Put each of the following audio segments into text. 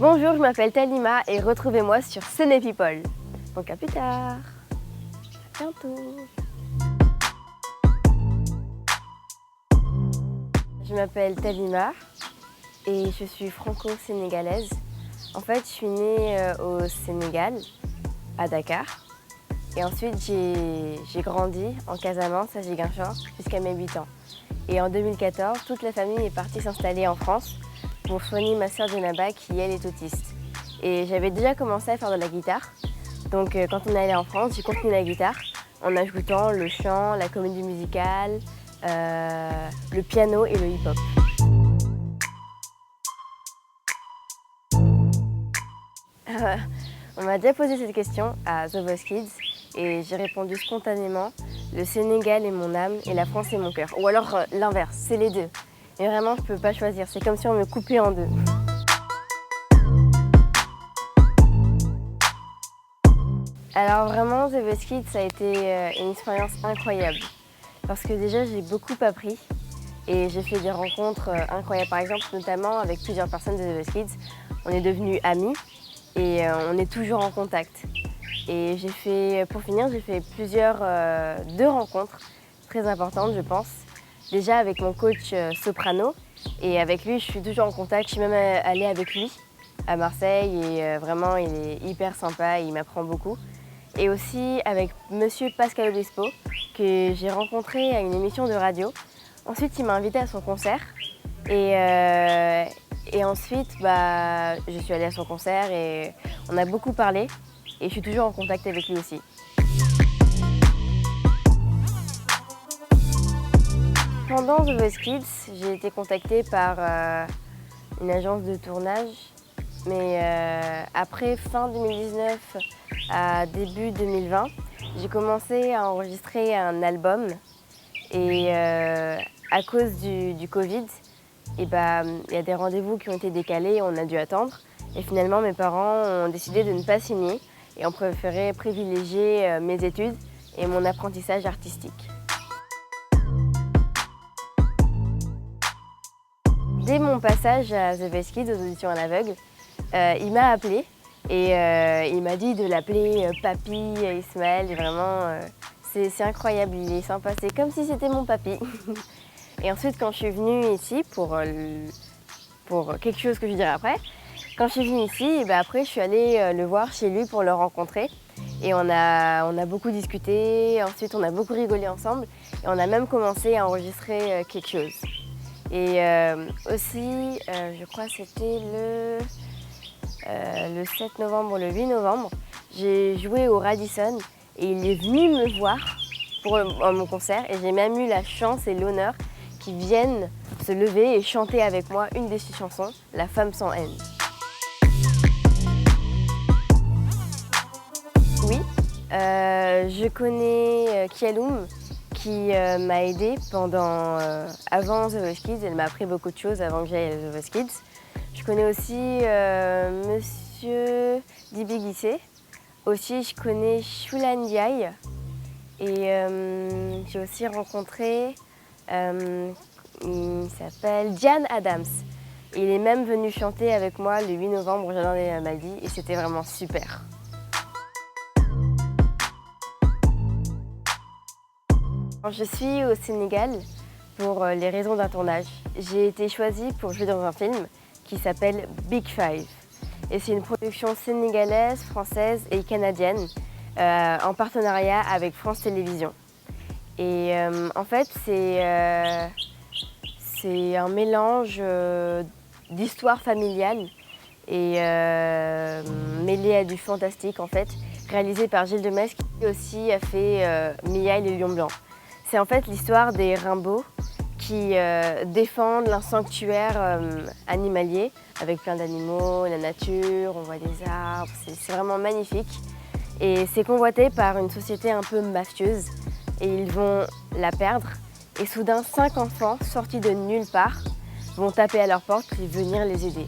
Bonjour, je m'appelle Talima et retrouvez-moi sur Céné People. Donc à plus tard, à bientôt. Je m'appelle Talima et je suis franco-sénégalaise. En fait, je suis née au Sénégal, à Dakar. Et ensuite, j'ai grandi en Casamance, à Ziguinchor, jusqu'à mes 8 ans. Et en 2014, toute la famille est partie s'installer en France pour soigner ma sœur Djenaba qui, elle, est autiste. Et j'avais déjà commencé à faire de la guitare. Donc quand on est allé en France, j'ai continué la guitare en ajoutant le chant, la comédie musicale, le piano et le hip-hop. On m'a déjà posé cette question à The Voice Kids et j'ai répondu spontanément: le Sénégal est mon âme et la France est mon cœur. Ou alors l'inverse, c'est les deux. Mais vraiment, je ne peux pas choisir, c'est comme si on me coupait en deux. Alors vraiment, The Voice Kids, ça a été une expérience incroyable. Parce que déjà, j'ai beaucoup appris et j'ai fait des rencontres incroyables. Par exemple, notamment avec plusieurs personnes de The Voice Kids, on est devenus amis et on est toujours en contact. Et pour finir, j'ai fait deux rencontres très importantes, je pense. Déjà avec mon coach soprano, et avec lui, je suis toujours en contact. Je suis même allée avec lui à Marseille et vraiment, il est hyper sympa, il m'apprend beaucoup. Et aussi avec monsieur Pascal Obispo, que j'ai rencontré à une émission de radio. Ensuite, il m'a invité à son concert. Et ensuite, je suis allée à son concert et on a beaucoup parlé. Et je suis toujours en contact avec lui aussi. Pendant The Voice Kids, j'ai été contactée par une agence de tournage. Mais après fin 2019 à début 2020, j'ai commencé à enregistrer un album. Et à cause du Covid, il y a des rendez-vous qui ont été décalés et on a dû attendre. Et finalement, mes parents ont décidé de ne pas signer et ont préféré privilégier mes études et mon apprentissage artistique. Dès mon passage à The Voice Kids, aux auditions à l'aveugle, il m'a appelé et il m'a dit de l'appeler Papy Ismaël. Et vraiment, c'est incroyable, il est sympa, c'est comme si c'était mon papy. Et ensuite, quand je suis venue ici, pour quelque chose que je dirai après, quand je suis venue ici, après je suis allée le voir chez lui pour le rencontrer. Et on a beaucoup discuté, ensuite on a beaucoup rigolé ensemble et on a même commencé à enregistrer quelque chose. Et aussi, je crois que c'était le 7 novembre, le 8 novembre, j'ai joué au Radisson et il est venu me voir pour mon concert et j'ai même eu la chance et l'honneur qu'il vienne se lever et chanter avec moi une de ses chansons, La femme sans haine. Oui, je connais Kialoum qui m'a aidée avant The Voice Kids. Elle m'a appris beaucoup de choses avant que j'aille à The Voice Kids. Je connais aussi monsieur Dibi Guissé. Aussi, je connais Shula Ndiaye. Et j'ai aussi rencontré, il s'appelle Diane Adams. Il est même venu chanter avec moi le 8 novembre au Jardin des Maldives et c'était vraiment super. Je suis au Sénégal pour les raisons d'un tournage. J'ai été choisie pour jouer dans un film qui s'appelle Big Five. Et c'est une production sénégalaise, française et canadienne en partenariat avec France Télévisions. Et en fait, c'est un mélange d'histoire familiale et mêlé à du fantastique en fait, réalisé par Gilles Demestre qui aussi a fait Mia et le Lion Blanc. C'est en fait l'histoire des Rimbaud qui défendent un sanctuaire animalier avec plein d'animaux, la nature, on voit des arbres, c'est vraiment magnifique. Et c'est convoité par une société un peu mafieuse et ils vont la perdre. Et soudain, 5 enfants sortis de nulle part vont taper à leur porte et venir les aider.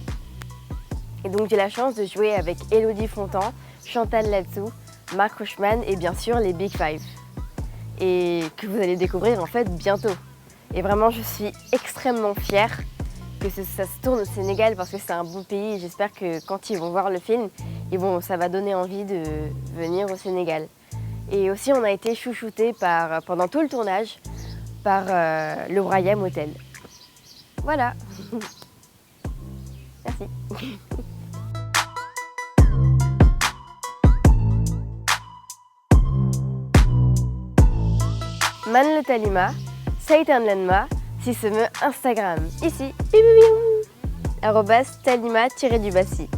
Et donc j'ai la chance de jouer avec Élodie Fontan, Chantal Latsou, Marc Rushman et bien sûr les Big Five. Et que vous allez découvrir en fait bientôt. Et vraiment je suis extrêmement fière que ça se tourne au Sénégal parce que c'est un bon pays. J'espère que quand ils vont voir le film, ça va donner envie de venir au Sénégal. Et aussi, on a été chouchoutés pendant tout le tournage par le Royal Hotel. Voilà. Merci. Man le talima, Saitan Lenma, si se me Instagram. Ici, @talima-du-bassi.